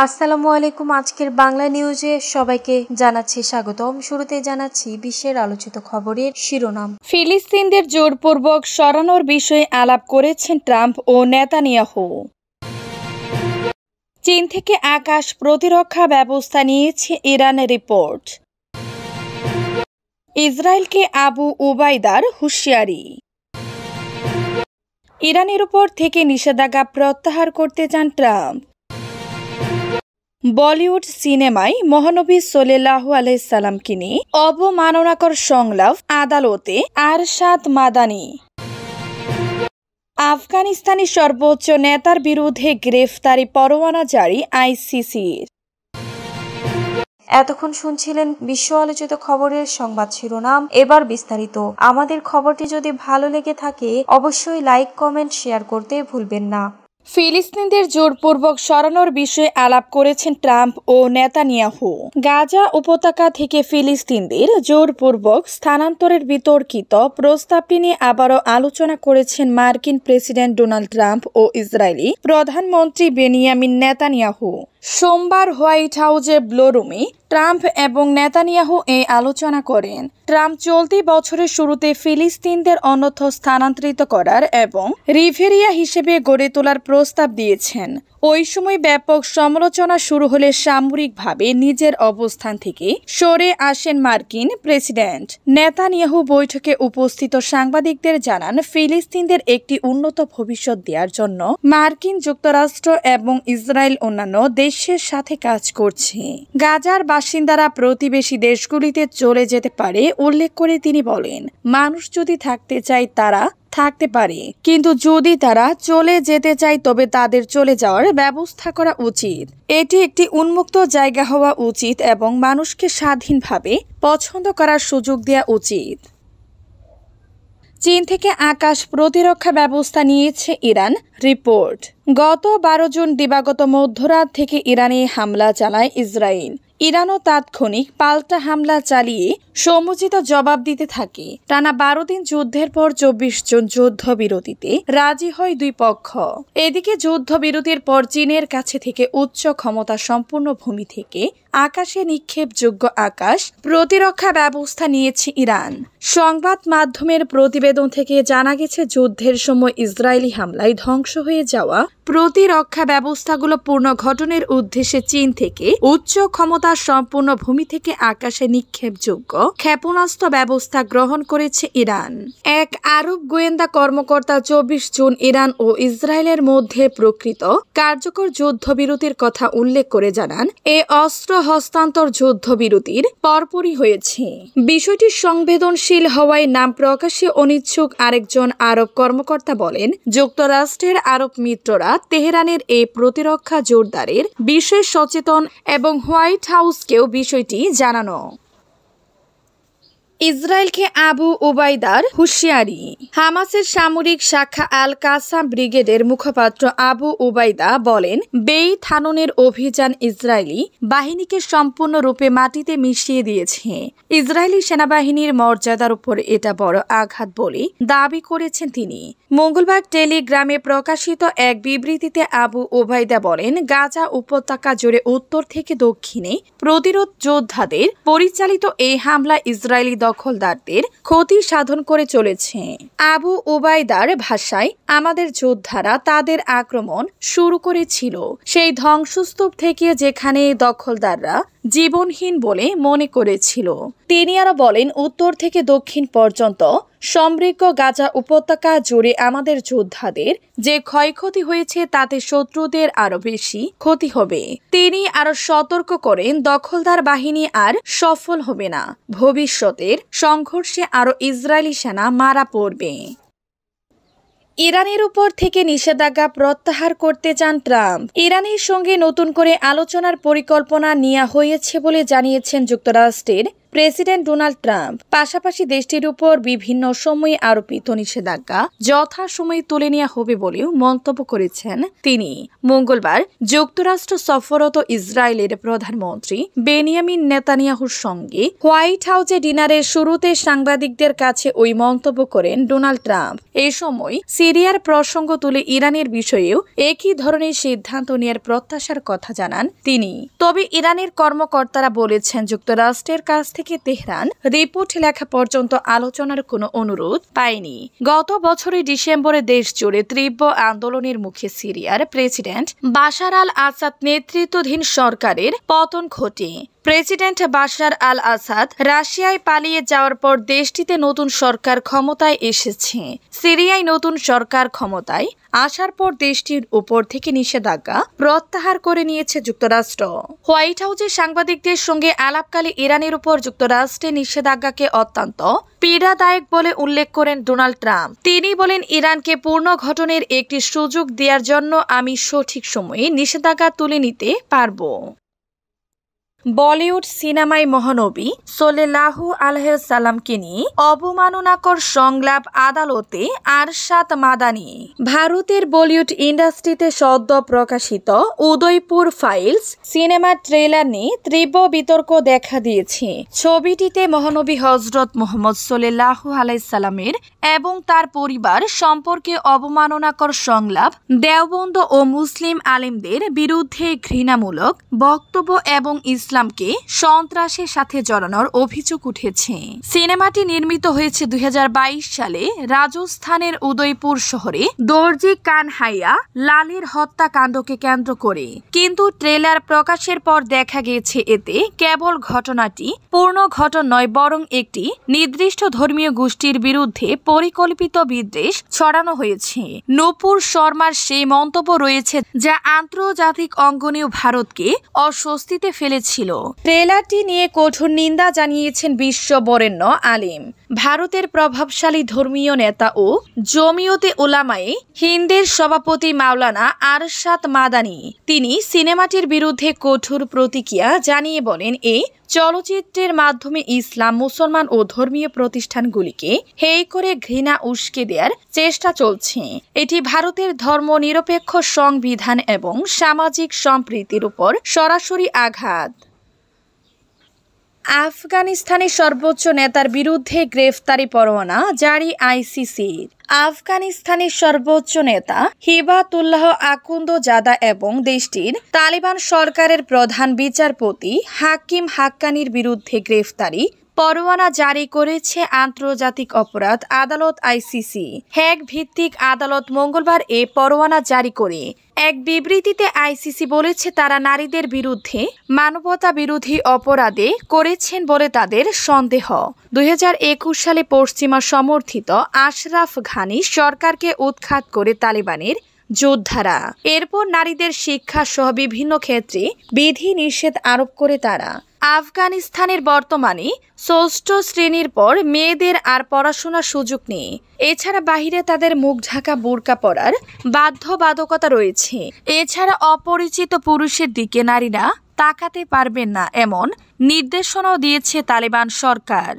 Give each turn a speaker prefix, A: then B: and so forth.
A: আসসালামু আলাইকুম। আজকের বাংলা নিউজে সবাইকে জানাচ্ছি স্বাগতম। শুরুতে জানাচ্ছি বিশ্বের আলোচিত খবরের শিরোনাম।
B: ফিলিস্তিনদের জোরপূর্বক সরানোর বিষয়ে আলাপ করেছেন ট্রাম্প ও নেতানিয়াহু। চীন থেকে আকাশ প্রতিরক্ষা ব্যবস্থা নিয়েছে ইরানের রিপোর্ট। ইসরায়েলকে আবু উবাইদার হুঁশিয়ারি। ইরানের উপর থেকে নিষেধাজ্ঞা প্রত্যাহার করতে চান ট্রাম্প। বলিউড সিনেমায় মহানবী সাল্লাল্লাহু আলাইহি সাল্লামকে নিয়ে অবমাননাকর সংলাপ আদালতে আরশাদ মাদানি। আফগানিস্তানি সর্বোচ্চ নেতার বিরুদ্ধে গ্রেফতারি পরোয়ানা জারি আইসিসির।
A: এতক্ষণ শুনছিলেন বিশ্ব আলোচিত খবরের সংবাদ শিরোনাম। এবার বিস্তারিত। আমাদের খবরটি যদি ভালো লেগে থাকে অবশ্যই লাইক, কমেন্ট, শেয়ার করতে ভুলবেন না।
B: ফিলিস্তিনদের জোরপূর্বক সরানোর বিষয়ে আলাপ করেছেন ট্রাম্প ও নেতানিয়াহু। গাজা উপত্যকা থেকে ফিলিস্তিনদের জোরপূর্বক স্থানান্তরের বিতর্কিত প্রস্তাবটি নিয়ে আবারও আলোচনা করেছেন মার্কিন প্রেসিডেন্ট ডোনাল্ড ট্রাম্প ও ইসরায়েলি প্রধানমন্ত্রী বেনিয়ামিন নেতানিয়াহু। সোমবার হোয়াইট হাউসের ব্লু রুমে ট্রাম্প এবং নেতানিয়াহু এই আলোচনা করেন। ট্রাম্প চলতি বছরের শুরুতে ফিলিস্তিনদের অন্যত্র স্থানান্তরিত করার এবং রিভেরিয়া হিসেবে গড়ে তোলার প্রস্তাব দিয়েছেন। ওই সময় ব্যাপক সমালোচনা শুরু হলে সামরিকভাবে নিজের অবস্থান থেকে সরে আসেন মার্কিন প্রেসিডেন্ট। নেতানিয়াহু বৈঠকে উপস্থিত সাংবাদিকদের জানান, ফিলিস্তিনদের একটি উন্নত ভবিষ্যৎ দেওয়ার জন্য মার্কিন যুক্তরাষ্ট্র এবং ইসরায়েল অন্যান্য দেশের সাথে কাজ করছে। গাজার বাসিন্দারা প্রতিবেশী দেশগুলিতে চলে যেতে পারে উল্লেখ করে তিনি বলেন, মানুষ যদি থাকতে চায় তারা থাকতে পারে, কিন্তু যদি তারা চলে যেতে চায় তবে তাদের চলে যাওয়ার ব্যবস্থা করা উচিত। এটি একটি উন্মুক্ত জায়গা হওয়া উচিত এবং মানুষকে স্বাধীনভাবে পছন্দ করার সুযোগ দেওয়া উচিত। চীন থেকে আকাশ প্রতিরক্ষা ব্যবস্থা নিয়েছে ইরান, রিপোর্ট। গত 12 জুন দিবাগত মধ্যরাত থেকে ইরানে হামলা চালায় ইসরায়েল। ইরানও তাৎক্ষণিক পাল্টা হামলা চালিয়ে সমুচিত জবাব দিতে থাকে। টানা 12 দিন যুদ্ধের পর 24 জন যুদ্ধবিরতিতে রাজি হয় দুই পক্ষ। এদিকে যুদ্ধবিরতির পর চীনের কাছে থেকে উচ্চ ক্ষমতা সম্পন্ন ভূমি থেকে আকাশে নিক্ষেপযোগ্য আকাশ প্রতিরক্ষা ব্যবস্থা নিয়েছে ইরান। সংবাদ মাধ্যমের প্রতিবেদন থেকে জানা গেছে, যুদ্ধের সময় ইসরায়েলি হামলায় ধ্বংস হয়ে যাওয়া প্রতিরক্ষা ব্যবস্থাগুলো পুনর্গঠনের উদ্দেশ্যে চীন থেকে উচ্চ ক্ষমতা সম্পূর্ণ ভূমি থেকে আকাশে নিক্ষেপযোগ্য ক্ষেপণাস্ত্র ব্যবস্থা গ্রহণ করেছে ইরান। এক আরব গোয়েন্দা কর্মকর্তা 24 জুন ইরান ও ইসরায়েলের মধ্যে প্রকৃত কার্যকর যুদ্ধবিরতির কথা উল্লেখ করে জানান, এ অস্ত্র হস্তান্তর যুদ্ধবিরতির পরপরই হয়েছে। বিষয়টি সংবেদনশীল হওয়ায় নাম প্রকাশে অনিচ্ছুক আরেকজন আরব কর্মকর্তা বলেন, যুক্তরাষ্ট্রের আরব মিত্ররা তেহরানের এই প্রতিরক্ষা জোরদারের বিষয়ে সচেতন এবং হোয়াইট হাউসকেও বিষয়টি জানানো। ইসরায়েলকে আবু উবাইদার হুঁশিয়ারি। হামাসের সামরিক শাখা আল কাসাম ব্রিগেডের মুখপাত্র আবু উবাইদা বলেন, বেইত হানুনের অভিযান ইসরায়েলি বাহিনীকে সম্পূর্ণরূপে মাটিতে মিশিয়ে দিয়েছে। ইসরায়েলি সেনাবাহিনীর মর্যাদার উপর এটা বড় আঘাত বলে দাবি করেছেন তিনি। মঙ্গলবার টেলিগ্রামে প্রকাশিত এক বিবৃতিতে আবু উবাইদা বলেন, গাজা উপত্যকা জুড়ে উত্তর থেকে দক্ষিণে প্রতিরোধ যোদ্ধাদের পরিচালিত এই হামলা ইসরায়েলি দখলদারদের ক্ষতি সাধন করে চলেছে। আবু উবাইদার ভাষায়, আমাদের যোদ্ধারা তাদের আক্রমণ শুরু করেছিল সেই ধ্বংসস্তূপ থেকে যেখানে দখলদাররা জীবনহীন বলে মনে করেছিল। তিনি আরো বলেন, উত্তর থেকে দক্ষিণ পর্যন্ত সমৃদ্ধ গাজা উপত্যকা জুড়ে আমাদের যোদ্ধাদের যে ক্ষয়ক্ষতি হয়েছে তাতে শত্রুদের আরো বেশি ক্ষতি হবে। তিনি আরো সতর্ক করেন, দখলদার বাহিনী আর সফল হবে না। ভবিষ্যতের সংঘর্ষে আরো ইসরায়েলি সেনা মারা পড়বে। ইরানের উপর থেকে নিষেধাজ্ঞা প্রত্যাহার করতে চান ট্রাম্প। ইরানের সঙ্গে নতুন করে আলোচনার পরিকল্পনা নেওয়া হয়েছে বলে জানিয়েছেন যুক্তরাষ্ট্রের প্রেসিডেন্ট ডোনাল্ড ট্রাম্প। পাশাপাশি দেশটির উপর বিভিন্ন সময়ে আরোপিত নিষেধাজ্ঞা যথাসময়ে তুলে নেওয়া হবে বলেও মন্তব্য করেছেন তিনি। মঙ্গলবার যুক্তরাষ্ট্র সফররত ইসরায়েলের প্রধানমন্ত্রী বেনিয়ামিন নেতানিয়াহুর সঙ্গে হোয়াইট হাউসে ডিনারের শুরুতে সাংবাদিকদের কাছে ওই মন্তব্য করেন ডোনাল্ড ট্রাম্প। এ সময় সিরিয়ার প্রসঙ্গ তুলে ইরানের বিষয়েও একই ধরনের সিদ্ধান্ত নেওয়ার প্রত্যাশার কথা জানান তিনি। তবে ইরানের কর্মকর্তারা বলেছেন যুক্তরাষ্ট্রের কাছ থেকে তেহরান রিপোর্ট লেখা পর্যন্ত আলোচনার কোনো অনুরোধ পায়নি। গত বছরের ডিসেম্বরে দেশ জুড়ে তীব্র আন্দোলনের মুখে সিরিয়ার প্রেসিডেন্ট বাশার আল আসাদ নেতৃত্বাধীন সরকারের পতন ঘটে। প্রেসিডেন্ট বাশার আল আসাদ রাশিয়ায় পালিয়ে যাওয়ার পর দেশটিতে নতুন সরকার ক্ষমতায় এসেছে। সিরিয়ায় নতুন সরকার ক্ষমতায় আসার পর দেশটির উপর থেকে নিষেধাজ্ঞা প্রত্যাহার করে নিয়েছে যুক্তরাষ্ট্র। হোয়াইট হাউসে সাংবাদিকদের সঙ্গে আলাপকালে ইরানের উপর যুক্তরাষ্ট্রের নিষেধাজ্ঞাকে অত্যন্ত পীড়াদায়ক বলে উল্লেখ করেন ডোনাল্ড ট্রাম্প। তিনি বলেন, ইরানকে পুনর্গঠনের একটি সুযোগ দেওয়ার জন্য আমি সঠিক সময়ে নিষেধাজ্ঞা তুলে নিতে পারব। বলিউড সিনেমায় মহানবী সাল্লাল্লাহু আলাইহি সাল্লামকে নিয়ে অবমাননাকর সংলাপ আদালতে আরশাদ মাদানী। ভারতের বলিউড ইন্ডাস্ট্রিতে সদ্য প্রকাশিত উদয়পুর ফাইলস সিনেমার ট্রেলার নিয়ে তীব্র বিতর্ক দেখা দিয়েছে। ছবিটিতে মহানবী হযরত মুহাম্মদ সাল্লাল্লাহু আলাইহি সাল্লামের এবং তার পরিবার সম্পর্কে অবমাননাকর সংলাপ, দেওবন্দ ও মুসলিম আলেমদের বিরুদ্ধে ঘৃণামূলক বক্তব্য এবং ইসলামকে সন্ত্রাসের সাথে জড়ানোর অভিযোগ উঠেছে। সিনেমাটি নির্মিত হয়েছে 2022 সালে রাজস্থানের উদয়পুর শহরে দর্জি কানহাইয়া লালের হত্যাকাণ্ডকে কেন্দ্র করে। কিন্তু ট্রেলার প্রকাশের পর দেখা গেছে এতে কেবল ঘটনাটি পূর্ণ ঘটনা নয়, বরং একটি নির্দিষ্ট ধর্মীয় গোষ্ঠীর বিরুদ্ধে পরিকল্পিত বিদ্বেষ ছড়ানো হয়েছে। নূপুর শর্মার সেই মন্তব্য রয়েছে যা আন্তর্জাতিক অঙ্গনেও ভারতকে অস্বস্তিতে ফেলেছিল। ট্রেলারটি নিয়ে কঠোর নিন্দা জানিয়েছেন বিশ্ব বরেণ্য আলেম, ভারতের প্রভাবশালী ধর্মীয় নেতা ও জমিয়তে উলামায়ে হিন্দের সভাপতি মাওলানা আরশাদ মাদানী। তিনি সিনেমাটির বিরুদ্ধে কঠোর প্রতিক্রিয়া জানিয়ে বলেন, এই চলচ্চিত্রের মাধ্যমে ইসলাম, মুসলমান ও ধর্মীয় প্রতিষ্ঠানগুলিকে হেয় করে ঘৃণা উস্কে দেওয়ার চেষ্টা চলছে। এটি ভারতের ধর্ম নিরপেক্ষ সংবিধান এবং সামাজিক সম্প্রীতির উপর সরাসরি আঘাত। আফগানিস্তানের সর্বোচ্চ নেতার বিরুদ্ধে গ্রেফতারি পরোয়ানা জারি আইসিসির। আফগানিস্তানের সর্বোচ্চ নেতা হিবাতুল্লাহ আখুন্দজাদা এবং দেশটির তালিবান সরকারের প্রধান বিচারপতি হাকিম হাক্কানির বিরুদ্ধে গ্রেফতারি পরোয়ানা জারি করেছে আন্তর্জাতিক অপরাধ আদালত আইসিসি। হ্যাগ ভিত্তিক আদালত মঙ্গলবার এ পরোয়ানা জারি করে এক বিবৃতিতে আইসিসি বলেছে, তারা নারীদের বিরুদ্ধে মানবতা বিরোধী অপরাধে করেছেন বলে তাদের সন্দেহ। 2021 সালে পশ্চিমা সমর্থিত আশরাফ ঘানি সরকারকে উৎখাত করে তালিবানের যোদ্ধারা এরপর নারীদের শিক্ষা সহ বিভিন্ন ক্ষেত্রে বিধি নিষেধ আরোপ করে তারা। আফগানিস্তানের বর্তমানে 6ষ্ঠ শ্রেণীর পর মেয়েদের আর পড়াশোনার সুযোগ নেই। এছাড়া বাহিরে তাদের মুখ ঢাকা বোরকা পরার বাধ্যবাধকতা রয়েছে। এছাড়া অপরিচিত পুরুষের দিকে নারীরা তাকাতে পারবেন না এমন নির্দেশনাও দিয়েছে তালিবান সরকার।